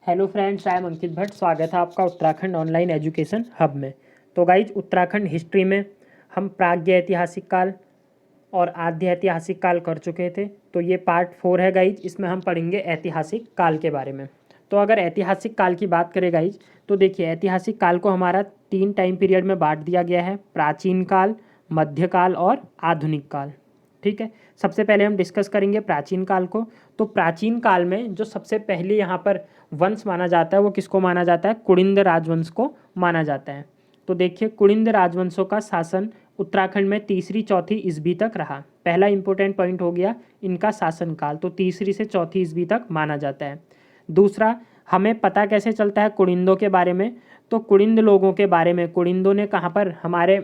Hello friends, I am अंकित भट्ट। स्वागत है आपका उत्तराखंड ऑनलाइन एजुकेशन हब में। तो गाइज, उत्तराखंड हिस्ट्री में हम प्राग्ञ ऐतिहासिक काल और आद्य ऐतिहासिक काल कर चुके थे। तो ये पार्ट 4 है गाइज। इसमें हम पढ़ेंगे ऐतिहासिक काल के बारे में। तो अगर ऐतिहासिक काल की बात करें गाइज, तो देखिए ऐतिहासिक काल को हमारा 3 टाइम पीरियड में बांट दिया गया है: प्राचीन काल, मध्यकाल और आधुनिक काल। ठीक है, सबसे पहले हम डिस्कस करेंगे प्राचीन काल को। तो प्राचीन काल में जो सबसे पहले यहाँ पर वंश माना जाता है वो किसको माना जाता है? कुलिंद राजवंश को माना जाता है। तो देखिए, कुलिंद राजवंशों का शासन उत्तराखंड में तीसरी चौथी ईस्वी तक रहा। पहला इंपॉर्टेंट पॉइंट हो गया इनका शासनकाल, तो तीसरी से चौथी ईस्वी तक माना जाता है। दूसरा, हमें पता कैसे चलता है कुलिंदों के बारे में? तो कुलिंद लोगों के बारे में, कुलिंदों ने कहाँ पर हमारे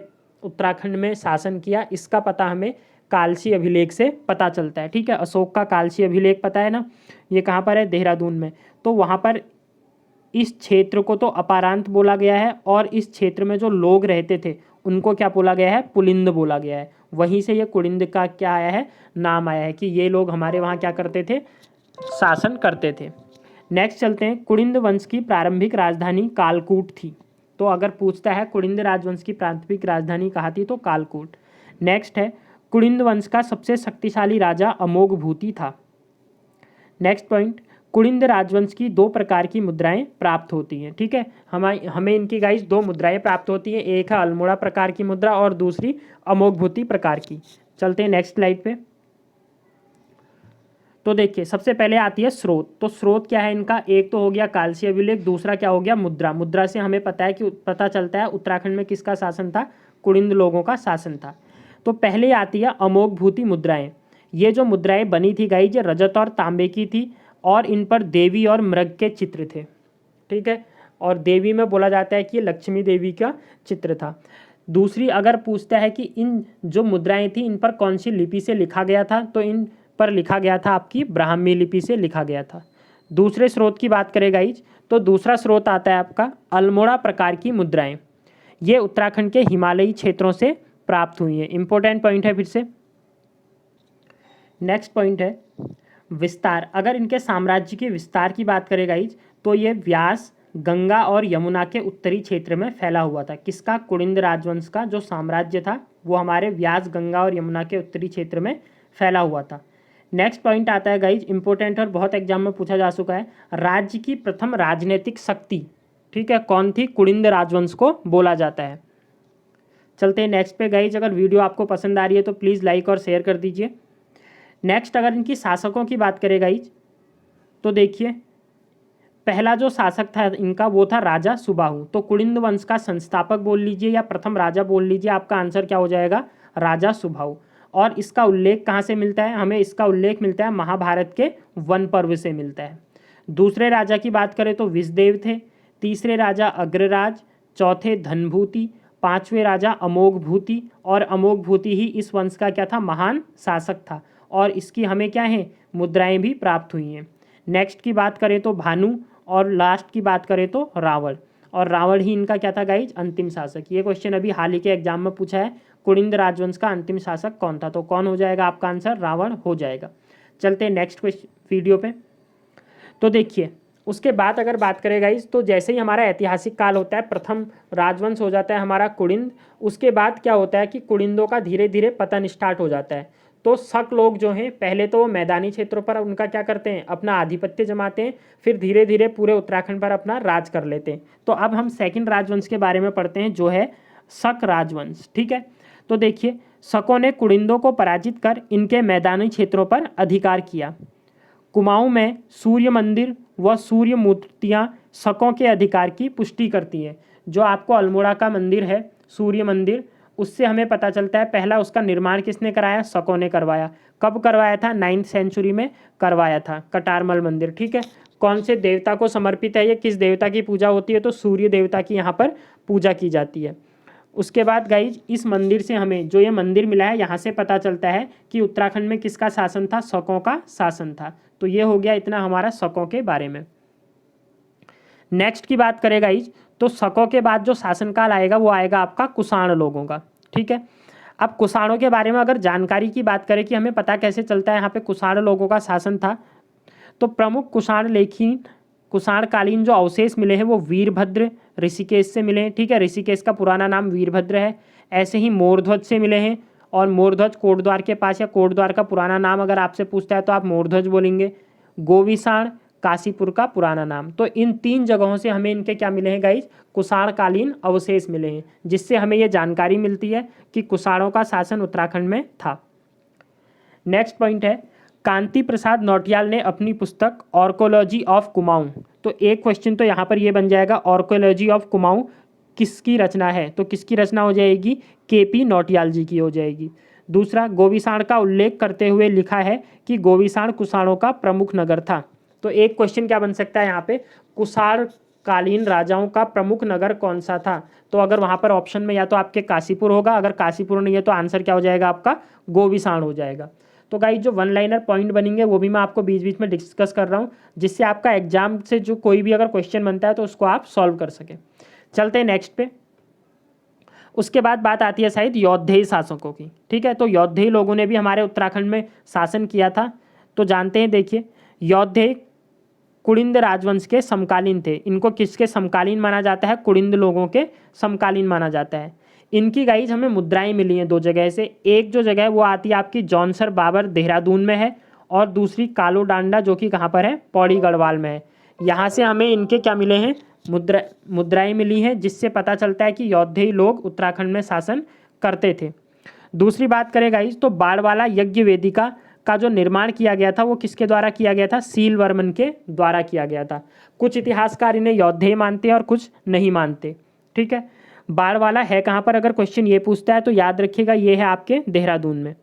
उत्तराखंड में शासन किया, इसका पता हमें कालसी अभिलेख से पता चलता है। ठीक है, अशोक का कालसी अभिलेख पता है ना, ये कहाँ पर है? देहरादून में। तो वहाँ पर इस क्षेत्र को तो अपारांत बोला गया है और इस क्षेत्र में जो लोग रहते थे उनको क्या बोला गया है? पुलिंद बोला गया है। वहीं से ये कुलिंद का क्या आया है? नाम आया है कि ये लोग हमारे वहाँ क्या करते थे? शासन करते थे। नेक्स्ट चलते हैं, कुलिंद वंश की प्रारंभिक राजधानी कालकूट थी। तो अगर पूछता है कुलिंद राजवंश की प्रारंभिक राजधानी कहाँ थी, तो कालकूट। नेक्स्ट है, कुलिंद वंश का सबसे शक्तिशाली राजा अमोघभूति था। नेक्स्ट पॉइंट, कुलिंद राजवंश की 2 प्रकार की मुद्राएं प्राप्त होती हैं। ठीक है, हमें इनकी गाइस 2 मुद्राएं प्राप्त होती हैं। एक है अल्मोड़ा प्रकार की मुद्रा और दूसरी अमोघभूति प्रकार की। चलते हैं नेक्स्ट स्लाइड पे। तो देखिए, सबसे पहले आती है स्रोत। तो स्रोत क्या है इनका? एक तो हो गया कालसी अभिलेख, दूसरा क्या हो गया? मुद्रा। मुद्रा से हमें पता चलता है उत्तराखंड में किसका शासन था? कुलिंद लोगों का शासन था। तो पहले आती है अमोघभूति मुद्राएं। ये जो मुद्राएं बनी थी गाइज, ये रजत और तांबे की थी और इन पर देवी और मृग के चित्र थे। ठीक है, और देवी में बोला जाता है कि ये लक्ष्मी देवी का चित्र था। दूसरी, अगर पूछता है कि इन जो मुद्राएं थी इन पर कौन सी लिपि से लिखा गया था, तो इन पर लिखा गया था आपकी ब्राह्मी लिपि से लिखा गया था। दूसरे स्रोत की बात करें गाइज, तो दूसरा स्रोत आता है आपका अल्मोड़ा प्रकार की मुद्राएं। ये उत्तराखंड के हिमालयी क्षेत्रों से प्राप्त हुई हैं। इंपॉर्टेंट पॉइंट है फिर से। नेक्स्ट पॉइंट है विस्तार। अगर इनके साम्राज्य के विस्तार की बात करें गाइज, तो ये व्यास, गंगा और यमुना के उत्तरी क्षेत्र में फैला हुआ था। किसका? कुलिंद राजवंश का जो साम्राज्य था वो हमारे व्यास, गंगा और यमुना के उत्तरी क्षेत्र में फैला हुआ था। नेक्स्ट पॉइंट आता है गाइज, इंपॉर्टेंट और बहुत एग्जाम में पूछा जा चुका है, राज्य की प्रथम राजनीतिक शक्ति, ठीक है, कौन थी? कुलिंद राजवंश को बोला जाता है। चलते हैं नेक्स्ट पे गाइज। अगर वीडियो आपको पसंद आ रही है तो प्लीज़ लाइक और शेयर कर दीजिए। नेक्स्ट, अगर इनकी शासकों की बात करें गाइज, तो देखिए पहला जो शासक था इनका वो था राजा सुबाहु। तो कुलिंद वंश का संस्थापक बोल लीजिए या प्रथम राजा बोल लीजिए, आपका आंसर क्या हो जाएगा? राजा सुबाहु। और इसका उल्लेख कहाँ से मिलता है? हमें इसका उल्लेख मिलता है महाभारत के वन पर्व से मिलता है। दूसरे राजा की बात करें तो विषदेव थे। तीसरे राजा अग्रराज, चौथे धनभूति, पांचवें राजा अमोघभूति, और अमोघभूति ही इस वंश का क्या था? महान शासक था। और इसकी हमें क्या है? मुद्राएं भी प्राप्त हुई हैं। नेक्स्ट की बात करें तो भानु, और लास्ट की बात करें तो रावण। और रावण ही इनका क्या था गाइज? अंतिम शासक। ये क्वेश्चन अभी हाल ही के एग्जाम में पूछा है, कुलिंद राजवंश का अंतिम शासक कौन था? तो कौन हो जाएगा आपका आंसर? रावण हो जाएगा। चलते हैं नेक्स्ट क्वेश्चन वीडियो पे। तो देखिए उसके बाद अगर बात करें गाइज, तो जैसे ही हमारा ऐतिहासिक काल होता है, प्रथम राजवंश हो जाता है हमारा कुलिंद। उसके बाद क्या होता है कि कुलिंदों का धीरे धीरे पतन स्टार्ट हो जाता है। तो शक लोग जो हैं पहले तो वो मैदानी क्षेत्रों पर उनका क्या करते हैं? अपना आधिपत्य जमाते हैं, फिर धीरे धीरे पूरे उत्तराखंड पर अपना राज कर लेते हैं। तो अब हम सेकंड राजवंश के बारे में पढ़ते हैं जो है शक राजवंश। ठीक है, तो देखिए शकों ने कुलिंदों को पराजित कर इनके मैदानी क्षेत्रों पर अधिकार किया। कुमाऊं में सूर्य मंदिर व सूर्य मूर्तियाँ शकों के अधिकार की पुष्टि करती हैं। जो आपको अल्मोड़ा का मंदिर है, सूर्य मंदिर, उससे हमें पता चलता है पहला उसका निर्माण किसने कराया? शकों ने करवाया। कब करवाया था? 9th सेंचुरी में करवाया था, कटारमल मंदिर। ठीक है, कौन से देवता को समर्पित है ये? किस देवता की पूजा होती है? तो सूर्य देवता की यहाँ पर पूजा की जाती है। उसके बाद गाइज इस मंदिर से हमें जो ये मंदिर मिला है यहाँ से पता चलता है कि उत्तराखंड में किसका शासन था? शकों का शासन था। तो ये हो गया इतना हमारा शकों के बारे में। नेक्स्ट की बात करें गाइज, तो शकों के बाद जो शासनकाल आएगा वो आएगा आपका कुषाण लोगों का। ठीक है, अब कुषाणों के बारे में अगर जानकारी की बात करें कि हमें पता कैसे चलता है यहाँ पे कुषाण लोगों का शासन था, तो प्रमुख कुषाण लेखी कुषाणकालीन जो अवशेष मिले हैं वो वीरभद्र ऋषिकेश से मिले हैं, ठीक है, ऋषिकेश का पुराना नाम वीरभद्र है। ऐसे ही मोरध्वज से मिले हैं, और मोरध्वज कोटद्वार के पास, या कोटद्वार का पुराना नाम अगर आपसे पूछता है तो आप मोरध्वज बोलेंगे। गोविसाण काशीपुर का पुराना नाम। तो इन 3 जगहों से हमें इनके क्या मिले हैं गाइज, कुषाणकालीन अवशेष मिले हैं, जिससे हमें ये जानकारी मिलती है कि कुषाणों का शासन उत्तराखंड में था। नेक्स्ट पॉइंट है, कांति प्रसाद नौटियाल ने अपनी पुस्तक ऑर्कोलॉजी ऑफ कुमाऊं, तो एक क्वेश्चन तो यहाँ पर ये बन जाएगा, ऑर्कोलॉजी ऑफ कुमाऊं किसकी रचना है, तो किसकी रचना हो जाएगी, केपी नौटियाल जी की हो जाएगी। दूसरा, गोविसाण का उल्लेख करते हुए लिखा है कि गोविसाण कुषाणों का प्रमुख नगर था, तो एक क्वेश्चन क्या बन सकता है यहाँ पे, कुषाण कालीन राजाओं का प्रमुख नगर कौन सा था, तो अगर वहाँ पर ऑप्शन में या तो आपके काशीपुर होगा, अगर काशीपुर नहीं है तो आंसर क्या हो जाएगा आपका, गोविसाण हो जाएगा। तो गाइस जो वन लाइनर पॉइंट बनेंगे वो भी मैं आपको बीच बीच में डिस्कस कर रहा हूँ, जिससे आपका एग्जाम से जो कोई भी अगर क्वेश्चन बनता है तो उसको आप सॉल्व कर सकें। चलते हैं नेक्स्ट पे। उसके बाद बात आती है शायद यौधेय शासकों की, ठीक है, तो यौधेय लोगों ने भी हमारे उत्तराखंड में शासन किया था। तो जानते हैं, देखिए, यौधेय कुड़िंद राजवंश के समकालीन थे। इनको किसके समकालीन माना जाता है, कुड़िंद लोगों के समकालीन माना जाता है। इनकी गाइज हमें मुद्राएं मिली हैं 2 जगह से, एक जो जगह है वो आती है आपकी जौनसर बाबर देहरादून में है, और दूसरी कालो डांडा जो कि कहाँ पर है, पौड़ी गढ़वाल में है। यहाँ से हमें इनके क्या मिले हैं, मुद्राएं मिली हैं, जिससे पता चलता है कि यौधेय लोग उत्तराखंड में शासन करते थे। दूसरी बात करें गाइज तो बाड़वाला यज्ञ वेदिका का जो निर्माण किया गया था वो किसके द्वारा किया गया था, सीलवर्मन के द्वारा किया गया था। कुछ इतिहासकार इन्हें यौधेय मानते हैं और कुछ नहीं मानते, ठीक है। बाड़वाला है कहाँ पर, अगर क्वेश्चन ये पूछता है तो याद रखिएगा ये है आपके देहरादून में।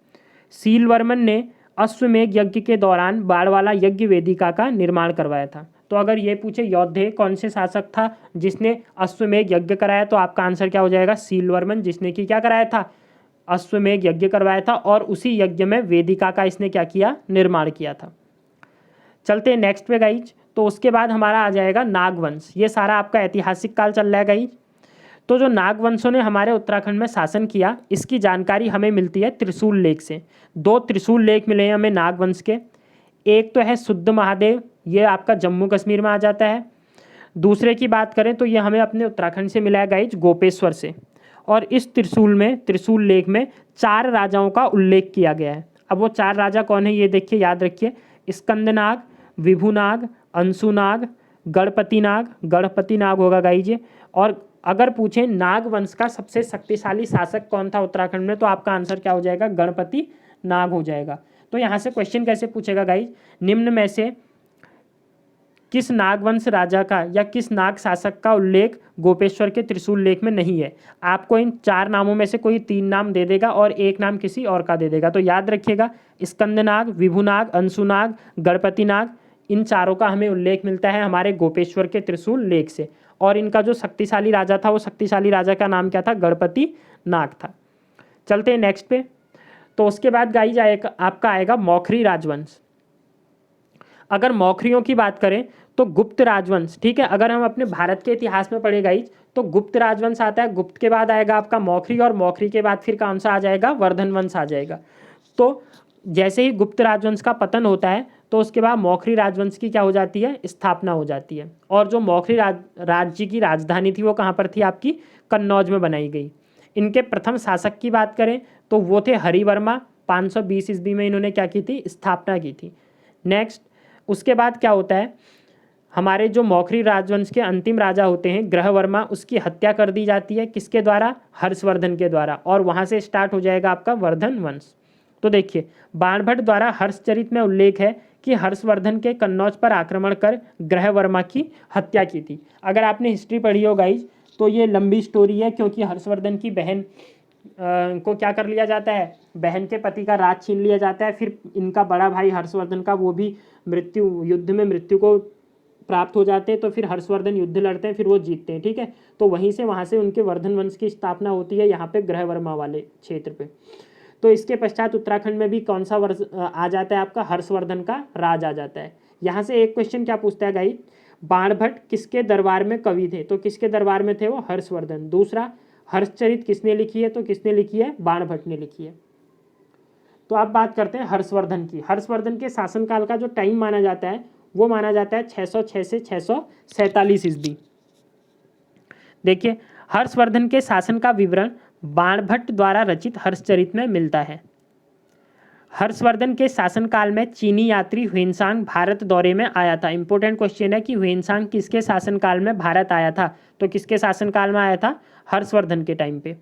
सीलवर्मन ने अश्वमेघ यज्ञ के दौरान बाड़वाला यज्ञ वेदिका का निर्माण करवाया था। तो अगर ये पूछे यौधेय कौन से शासक था जिसने अश्वमेघ यज्ञ कराया, तो आपका आंसर क्या हो जाएगा, सीलवर्मन, जिसने कि क्या कराया था, अश्वमेघ यज्ञ करवाया था, और उसी यज्ञ में वेदिका का इसने क्या किया, निर्माण किया था। चलते हैं नेक्स्ट पे गाइज। तो उसके बाद हमारा आ जाएगा नागवंश। ये सारा आपका ऐतिहासिक काल चल रहा है गाइज। तो जो नागवंशों ने हमारे उत्तराखंड में शासन किया, इसकी जानकारी हमें मिलती है त्रिशूल लेख से। 2 त्रिशूल लेख मिले हैं हमें नागवंश के। एक तो है शुद्ध महादेव, ये आपका जम्मू कश्मीर में आ जाता है। दूसरे की बात करें तो ये हमें अपने उत्तराखंड से मिला है गाइज, गोपेश्वर से। और इस त्रिशूल लेख में 4 राजाओं का उल्लेख किया गया है। अब वो 4 राजा कौन है ये देखिए, याद रखिए, स्कंदनाग, विभुनाग, अंशुनाग, गणपति नाग होगा गाइज ये। और अगर पूछें नागवंश का सबसे शक्तिशाली शासक कौन था उत्तराखंड में, तो आपका आंसर क्या हो जाएगा, गणपति नाग हो जाएगा। तो यहाँ से क्वेश्चन कैसे पूछेगा गाइज, निम्न में से किस नागवंश राजा का या किस नाग शासक का उल्लेख गोपेश्वर के त्रिशूल लेख में नहीं है। आपको इन 4 नामों में से कोई 3 नाम दे देगा और एक नाम किसी और का दे देगा। तो याद रखिएगा, स्कंदनाग, विभुनाग, अंशुनाग, गणपति नाग, इन चारों का हमें उल्लेख मिलता है हमारे गोपेश्वर के त्रिशूल लेख से। और इनका जो शक्तिशाली राजा था, वो शक्तिशाली राजा का नाम क्या था, गणपति नाग था। चलते हैं नेक्स्ट पे। तो उसके बाद गाइज आपका आएगा मौखरी राजवंश। अगर मौखरियों की बात करें तो गुप्त राजवंश, ठीक है, अगर हम अपने भारत के इतिहास में पढ़े गाइज तो गुप्त राजवंश आता है, गुप्त के बाद आएगा आपका मौखरी, और मौखरी के बाद फिर कौन सा आ जाएगा, वर्धन वंश आ जाएगा। तो जैसे ही गुप्त राजवंश का पतन होता है तो उसके बाद मौखरी राजवंश की क्या हो जाती है, स्थापना हो जाती है। और जो मौखरी राज्य की राजधानी थी वो कहाँ पर थी, आपकी कन्नौज में बनाई गई। इनके प्रथम शासक की बात करें तो वो थे हरिवर्मा, 520 ईस्वी में इन्होंने क्या की थी, स्थापना की थी। नेक्स्ट, उसके बाद क्या होता है, हमारे जो मौखरी राजवंश के अंतिम राजा होते हैं ग्रहवर्मा, उसकी हत्या कर दी जाती है, किसके द्वारा, हर्षवर्धन के द्वारा, और वहाँ से स्टार्ट हो जाएगा आपका वर्धन वंश। तो देखिए, बाणभट्ट द्वारा हर्षचरित में उल्लेख है कि हर्षवर्धन के कन्नौज पर आक्रमण कर ग्रहवर्मा की हत्या की थी। अगर आपने हिस्ट्री पढ़ी हो गाइज तो ये लंबी स्टोरी है, क्योंकि हर्षवर्धन की बहन को क्या कर लिया जाता है, बहन के पति का राज छीन लिया जाता है। फिर इनका बड़ा भाई हर्षवर्धन का वो भी युद्ध में मृत्यु को प्राप्त हो जाते हैं। तो फिर हर्षवर्धन युद्ध लड़ते हैं, फिर वो जीतते हैं, ठीक है। तो वहाँ से उनके वर्धन वंश की स्थापना होती है यहाँ पे ग्रहवर्मा वाले क्षेत्र पे। तो इसके पश्चात उत्तराखंड में भी कौन सा वर्ष आ जाता है, आपका हर्षवर्धन का राज आ जाता है। यहाँ से एक क्वेश्चन क्या पूछता है गाइस, बाणभट्ट किसके दरबार में कवि थे, तो किसके दरबार में थे वो, हर्षवर्धन। दूसरा, हर्षचरित किसने लिखी है, तो किसने लिखी है, बाणभट्ट ने लिखी है। तो अब बात करते हैं हर्षवर्धन की। हर्षवर्धन के शासनकाल का जो टाइम माना जाता है वो माना जाता है 606 से 647 ईस्वी। देखिए, हर्षवर्धन के शासन का विवरण बाणभट्ट द्वारा रचित हर्षचरित में मिलता है। हर्षवर्धन के शासनकाल में चीनी यात्री ह्वेनसांग भारत दौरे में आया था। इंपॉर्टेंट क्वेश्चन है कि ह्वेनसांग किसके शासनकाल में भारत आया था, तो किसके शासनकाल में आया था? हर्षवर्धन के टाइम पे।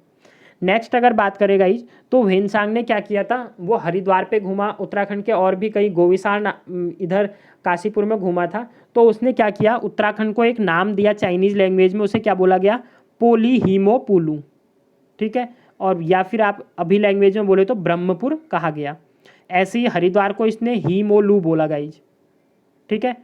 नेक्स्ट अगर बात करें गाइज, तो ह्वेनसांग ने क्या किया था, वो हरिद्वार पे घूमा, उत्तराखंड के और भी कई गोविसार इधर काशीपुर में घूमा था। तो उसने क्या किया, उत्तराखंड को एक नाम दिया चाइनीज लैंग्वेज में, उसे क्या बोला गया? पोलीहीमोपुलू। ठीक है, और या फिर आप अभी लैंग्वेज में बोले तो ब्रह्मपुर कहा गया। ऐसे ही हरिद्वार को इसने हीमोलू बोला गाइज। ठीक है,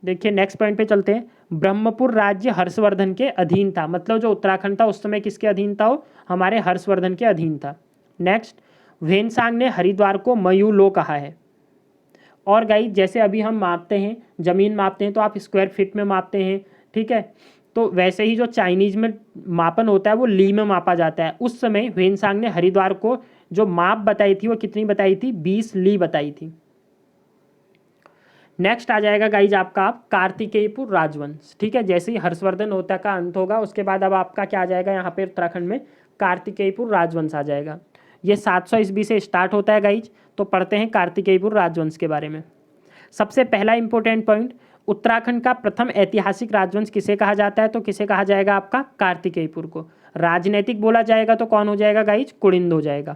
देखिए नेक्स्ट पॉइंट पे चलते हैं। ब्रह्मपुर राज्य हर्षवर्धन के अधीन था, मतलब जो उत्तराखंड था उस समय किसके अधीन था? वो हमारे हर्षवर्धन के अधीन था। नेक्स्ट, ह्वेनसांग ने हरिद्वार को मयूलो कहा है। और गाइज जैसे अभी हम मापते हैं, जमीन मापते हैं तो आप स्क्वायर फीट में मापते हैं, ठीक है, तो वैसे ही जो चाइनीज में मापन होता है वो ली में मापा जाता है। उस समय ह्वेनसांग ने हरिद्वार को जो माप बताई थी वो कितनी बताई थी? 20 ली बताई थी। नेक्स्ट आ जाएगा गाइज आपका कार्तिकेयपुर राजवंश। ठीक है, जैसे ही हर्षवर्धन होता का अंत होगा उसके बाद अब आपका क्या आ जाएगा यहाँ पे उत्तराखंड में? कार्तिकेयपुर राजवंश आ जाएगा। ये 700 ईस्वी से स्टार्ट होता है गाइज। तो पढ़ते हैं कार्तिकेयपुर राजवंश के बारे में। सबसे पहला इंपॉर्टेंट पॉइंट, उत्तराखंड का प्रथम ऐतिहासिक राजवंश किसे कहा जाता है? तो किसे कहा जाएगा? आपका कार्तिकेयपुर को। राजनीतिक बोला जाएगा तो कौन हो जाएगा गाइज? कुड़िंद हो जाएगा।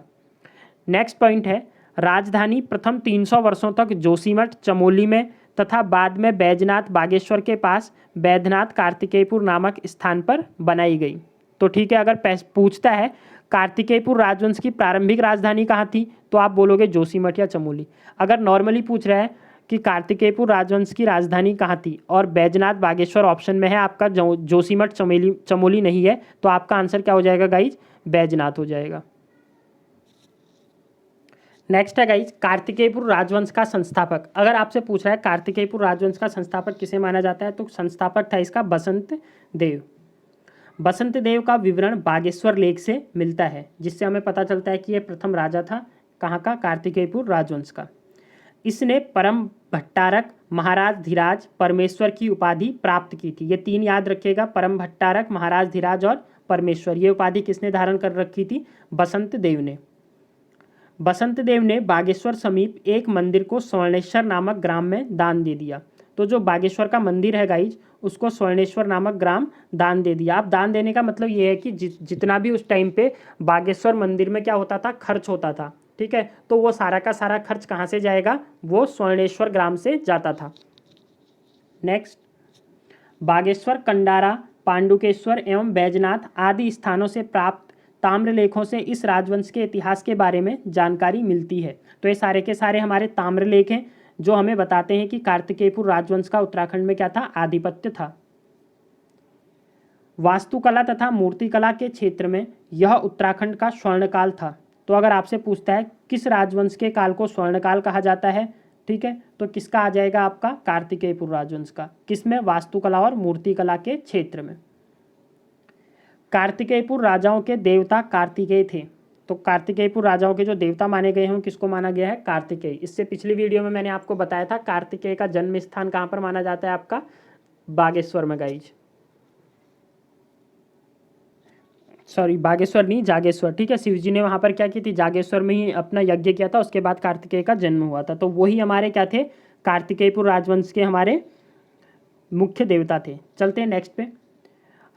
नेक्स्ट पॉइंट है, राजधानी प्रथम 300 वर्षों तक जोशीमठ चमोली में तथा बाद में बैजनाथ बागेश्वर के पास बैद्यनाथ कार्तिकेयपुर नामक स्थान पर बनाई गई। तो ठीक है, अगर पूछता है कार्तिकेयपुर राजवंश की प्रारंभिक राजधानी कहाँ थी, तो आप बोलोगे जोशीमठ या चमोली। अगर नॉर्मली पूछ रहा है कि कार्तिकेयपुर राजवंश की राजधानी कहाँ थी और बैजनाथ बागेश्वर ऑप्शन में है आपका, जोशीमठ चमोली नहीं है, तो आपका आंसर क्या हो जाएगा गाइज? बैजनाथ हो जाएगा। नेक्स्ट है गाइज कार्तिकेयपुर राजवंश का संस्थापक। अगर आपसे पूछ रहा है कार्तिकेयपुर राजवंश का संस्थापक किसे माना जाता है, तो संस्थापक था इसका बसंत देव। बसंत देव का विवरण बागेश्वर लेख से मिलता है, जिससे हमें पता चलता है कि यह प्रथम राजा था कहाँ का? कार्तिकेयपुर राजवंश का। इसने परम भट्टारक, महाराज धीराज, परमेश्वर की उपाधि प्राप्त की थी। ये तीन याद रखिएगा, परम भट्टारक, महाराज धीराज और परमेश्वर। ये उपाधि किसने धारण कर रखी थी? बसंत देव ने। बसंत देव ने बागेश्वर समीप एक मंदिर को स्वर्णेश्वर नामक ग्राम में दान दे दिया। तो जो बागेश्वर का मंदिर है गाइज, उसको स्वर्णेश्वर नामक ग्राम दान दे दिया। आप दान देने का मतलब ये है कि जितना भी उस टाइम पे बागेश्वर मंदिर में क्या होता था? खर्च होता था। ठीक है, तो वो सारा का सारा खर्च कहाँ से जाएगा? वो स्वर्णेश्वर ग्राम से जाता था। नेक्स्ट, बागेश्वर, कंडारा, पांडुकेश्वर एवं बैजनाथ आदि स्थानों से प्राप्त ताम्रलेखों से इस राजवंश के इतिहास के बारे में जानकारी मिलती है। तो ये सारे के सारे हमारे ताम्रलेख हैं जो हमें बताते हैं कि कार्तिकेयपुर राजवंश का उत्तराखंड में क्या था? आधिपत्य था। वास्तुकला तथा मूर्तिकला के क्षेत्र में यह उत्तराखंड का स्वर्णकाल था। तो अगर आपसे पूछता है किस राजवंश के काल को स्वर्णकाल कहा जाता है, ठीक है, तो किसका आ जाएगा? आपका कार्तिकेयपुर राजवंश का। किसमें? वास्तुकला और मूर्तिकला के क्षेत्र में। कार्तिकेयपुर राजाओं के देवता कार्तिकेय थे। तो कार्तिकेयपुर राजाओं के जो देवता माने गए हैं किसको माना गया है? कार्तिकेय। इससे पिछली वीडियो में मैंने आपको बताया था कार्तिकेय का जन्म स्थान कहाँ पर माना जाता है? आपका बागेश्वर में गाइज। सॉरी, बागेश्वर नहीं, जागेश्वर। ठीक है, शिव जी ने वहाँ पर क्या की थी? जागेश्वर में ही अपना यज्ञ किया था, उसके बाद कार्तिकेय का जन्म हुआ था। तो वही हमारे क्या थे? कार्तिकेयपुर राजवंश के हमारे मुख्य देवता थे। चलते हैं नेक्स्ट पे।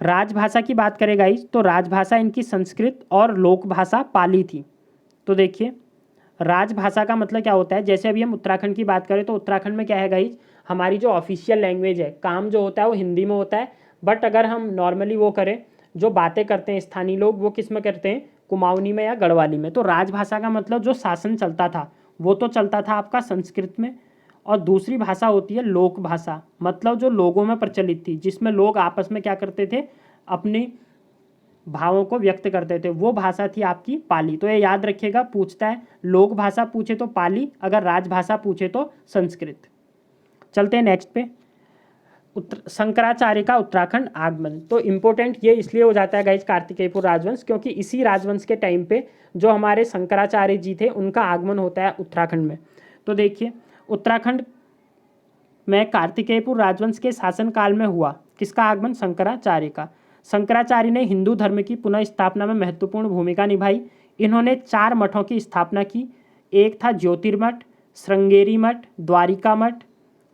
राजभाषा की बात करें गाइज, तो राजभाषा इनकी संस्कृत और लोक भाषा पाली थी। तो देखिए, राजभाषा का मतलब क्या होता है? जैसे अभी हम उत्तराखंड की बात करें तो उत्तराखंड में क्या है गाइज, हमारी जो ऑफिशियल लैंग्वेज है, काम जो होता है वो हिंदी में होता है। बट अगर हम नॉर्मली वो करें, जो बातें करते हैं स्थानीय लोग, वो किस में करते हैं? कुमाऊनी में या गढ़वाली में। तो राजभाषा का मतलब जो शासन चलता था वो तो चलता था आपका संस्कृत में। और दूसरी भाषा होती है लोक भाषा, मतलब जो लोगों में प्रचलित थी, जिसमें लोग आपस में क्या करते थे? अपने भावों को व्यक्त करते थे, वो भाषा थी आपकी पाली। तो ये याद रखिएगा, पूछता है लोक भाषा पूछे तो पाली, अगर राजभाषा पूछे तो संस्कृत। चलते हैं नेक्स्ट पे। शंकराचार्य का उत्तराखंड आगमन। तो इम्पोर्टेंट ये इसलिए हो जाता है गाइज कार्तिकेयपुर राजवंश, क्योंकि इसी राजवंश के टाइम पे जो हमारे शंकराचार्य जी थे उनका आगमन होता है उत्तराखंड में। तो देखिए, उत्तराखंड में कार्तिकेयपुर राजवंश के शासनकाल में हुआ? किसका आगमन? शंकराचार्य का। शंकराचार्य ने हिंदू धर्म की पुनः स्थापना में महत्वपूर्ण भूमिका निभाई। इन्होंने 4 मठों की स्थापना की। एक था ज्योतिर्मठ, श्रृंगेरी मठ, द्वारिका मठ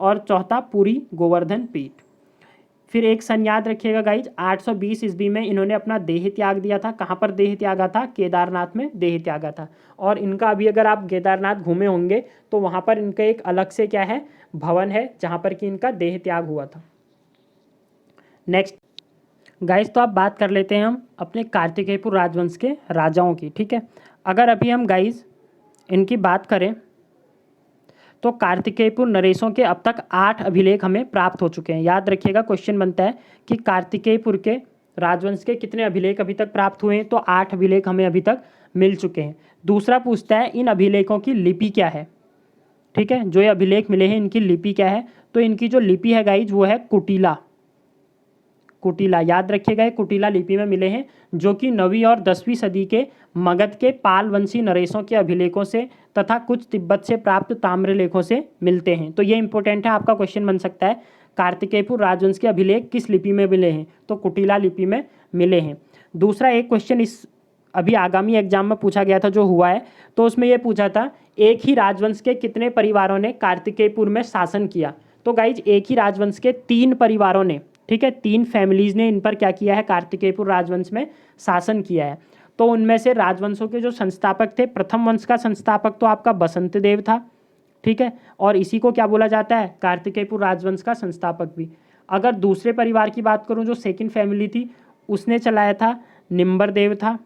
और चौथा पुरी गोवर्धन पीठ। फिर एक सन याद रखिएगा गाइज, 820 ईस्वी में इन्होंने अपना देह त्याग दिया था। कहाँ पर देह त्यागा था? केदारनाथ में देह त्यागा था। और इनका अभी अगर आप केदारनाथ घूमे होंगे तो वहाँ पर इनका एक अलग से क्या है, भवन है जहाँ पर कि इनका देह त्याग हुआ था। नेक्स्ट गाइज, तो आप बात कर लेते हैं हम अपने कार्तिकेयपुर राजवंश के राजाओं की। ठीक है, अगर अभी हम गाइज इनकी बात करें तो कार्तिकेयपुर नरेशों के अब तक 8 अभिलेख हमें प्राप्त हो चुके हैं। याद रखिएगा, क्वेश्चन बनता है कि कार्तिकेयपुर के राजवंश के कितने अभिलेख अभी तक प्राप्त हुए हैं, तो 8 अभिलेख हमें अभी तक मिल चुके हैं। दूसरा पूछता है इन अभिलेखों की लिपि क्या है। ठीक है, जो ये अभिलेख मिले हैं इनकी लिपि क्या है, तो इनकी जो लिपि है गाइज वो है कुटिला। कुटिला याद रखिएगा, ये कुटिला लिपि में मिले हैं, जो कि 9वीं और 10वीं सदी के मगध के पाल वंशी नरेशों के अभिलेखों से तथा कुछ तिब्बत से प्राप्त ताम्रलेखों से मिलते हैं। तो ये इंपॉर्टेंट है, आपका क्वेश्चन बन सकता है कार्तिकेयपुर राजवंश के अभिलेख किस लिपि में मिले हैं, तो कुटिला लिपि में मिले हैं। दूसरा एक क्वेश्चन इस अभी आगामी एग्जाम में पूछा गया था जो हुआ है, तो उसमें यह पूछा था एक ही राजवंश के कितने परिवारों ने कार्तिकेयपुर में शासन किया। तो गाइज एक ही राजवंश के 3 परिवारों ने, ठीक है, 3 फैमिलीज ने इन पर क्या किया है, कार्तिकेयपुर राजवंश में शासन किया है। तो उनमें से राजवंशों के जो संस्थापक थे, प्रथम वंश का संस्थापक तो आपका बसंत देव था। ठीक है, और इसी को क्या बोला जाता है, कार्तिकेयपुर राजवंश का संस्थापक भी। अगर दूसरे परिवार की बात करूं, जो सेकंड फैमिली थी, उसने चलाया था निम्बर देव था।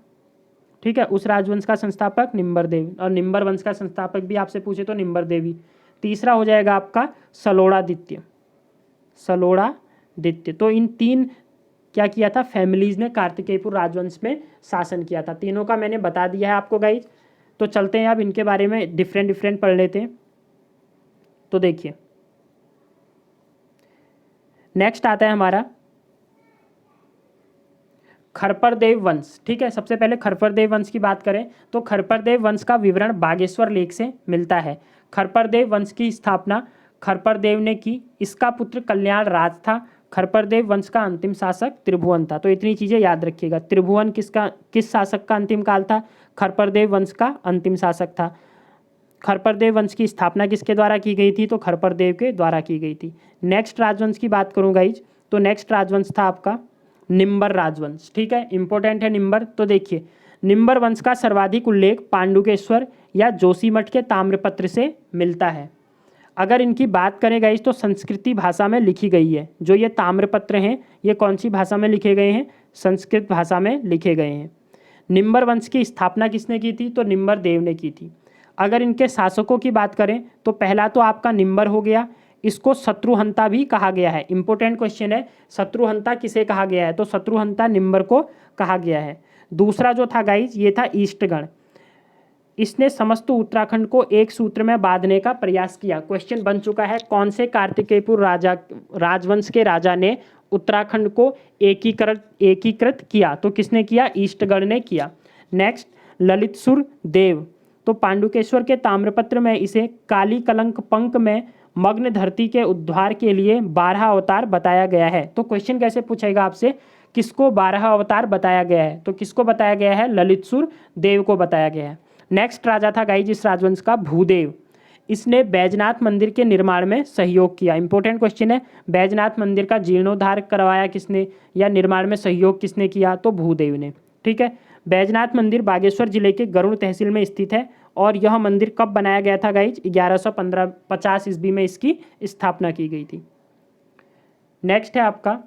ठीक है, उस राजवंश का संस्थापक निम्बर देव, और निम्बर वंश का संस्थापक भी आपसे पूछे तो निम्बर देवी। तीसरा हो जाएगा आपका सलोड़ादित्य। सलोड़ादित्य, तो इन 3 क्या किया था, फैमिलीज ने कार्तिकेयपुर राजवंश में शासन किया था। तीनों का मैंने बता दिया है आपको गाइज। तो चलते हैं अब इनके बारे में डिफरेंट पढ़ लेते हैं। तो देखिए नेक्स्ट आता है हमारा खरपरदेव वंश। ठीक है, सबसे पहले खरपरदेव वंश की बात करें तो खरपरदेव वंश का विवरण बागेश्वर लेख से मिलता है। खरपरदेव वंश की स्थापना खरपरदेव ने की। इसका पुत्र कल्याण राज था। खरपरदेव वंश का अंतिम शासक त्रिभुवन था। तो इतनी चीज़ें याद रखिएगा। त्रिभुवन किस शासक का अंतिम काल था, खरपरदेव वंश का अंतिम शासक था। खरपरदेव वंश की स्थापना किसके द्वारा की गई थी, तो खरपरदेव के द्वारा की गई थी। नेक्स्ट राजवंश की बात करूँ गाइज, तो नेक्स्ट राजवंश था आपका निम्बर राजवंश। ठीक है, इंपॉर्टेंट है निम्बर। तो देखिए निम्बर वंश का सर्वाधिक उल्लेख पांडुकेश्वर या जोशीमठ के ताम्रपत्र से मिलता है। अगर इनकी बात करें गाइस तो संस्कृति भाषा में लिखी गई है। जो ये ताम्रपत्र हैं ये कौन सी भाषा में लिखे गए हैं, संस्कृत भाषा में लिखे गए हैं। निम्बर वंश की स्थापना किसने की थी, तो निम्बर देव ने की थी। अगर इनके शासकों की बात करें तो पहला तो आपका निम्बर हो गया, इसको शत्रुहंता भी कहा गया है। इंपॉर्टेंट क्वेश्चन है, शत्रुहंता किसे कहा गया है, तो शत्रुहंता निम्बर को कहा गया है। दूसरा जो था गाइज ये था ईष्टगण। इसने समस्त उत्तराखंड को एक सूत्र में बांधने का प्रयास किया। क्वेश्चन बन चुका है, कौन से कार्तिकेयपुर राजवंश के राजा ने उत्तराखंड को एकीकृत किया, तो किसने किया, ईष्टगण ने किया। नेक्स्ट ललितसुर देव, तो पांडुकेश्वर के ताम्रपत्र में इसे काली कलंक पंक में मग्न धरती के उद्धार के लिए 12 अवतार बताया गया है। तो क्वेश्चन कैसे पूछेगा आपसे, किसको 12 अवतार बताया गया है, तो किसको बताया गया है, ललितसुर देव को बताया गया है। नेक्स्ट राजा था गाइज इस राजवंश का भूदेव। इसने बैजनाथ मंदिर के निर्माण में सहयोग किया। इंपॉर्टेंट क्वेश्चन है, बैजनाथ मंदिर का जीर्णोद्धार करवाया किसने या निर्माण में सहयोग किसने किया, तो भूदेव ने। ठीक है, बैजनाथ मंदिर बागेश्वर जिले के गरुड़ तहसील में स्थित है। और यह मंदिर कब बनाया गया था गाइज, 1150 ईस्वी में इसकी स्थापना की गई थी। नेक्स्ट है आपका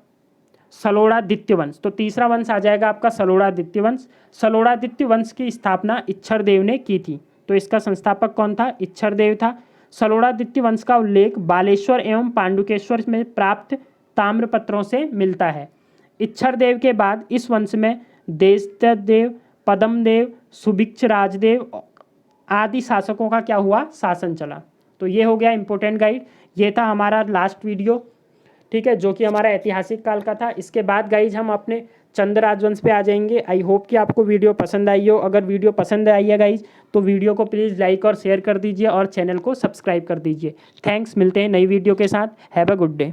सलोड़ादित्य वंश। तो तीसरा वंश आ जाएगा आपका सलोड़ादित्य वंश। सलोड़ादित्य वंश की स्थापना इच्छरदेव ने की थी। तो इसका संस्थापक कौन था, इच्छरदेव था। सलोड़ादित्य वंश का उल्लेख बालेश्वर एवं पांडुकेश्वर में प्राप्त ताम्रपत्रों से मिलता है। इच्छरदेव के बाद इस वंश में देशदेव, पद्मदेव, सुभिक्ष राजदेव आदि शासकों का क्या हुआ, शासन चला। तो ये हो गया इंपॉर्टेंट गाइड। ये था हमारा लास्ट वीडियो, ठीक है, जो कि हमारा ऐतिहासिक काल का था। इसके बाद गाइज हम अपने चंद राजवंश पे आ जाएंगे। आई होप कि आपको वीडियो पसंद आई हो। अगर वीडियो पसंद आई है गाइज तो वीडियो को प्लीज़ लाइक और शेयर कर दीजिए और चैनल को सब्सक्राइब कर दीजिए। थैंक्स, मिलते हैं नई वीडियो के साथ। Have a good day.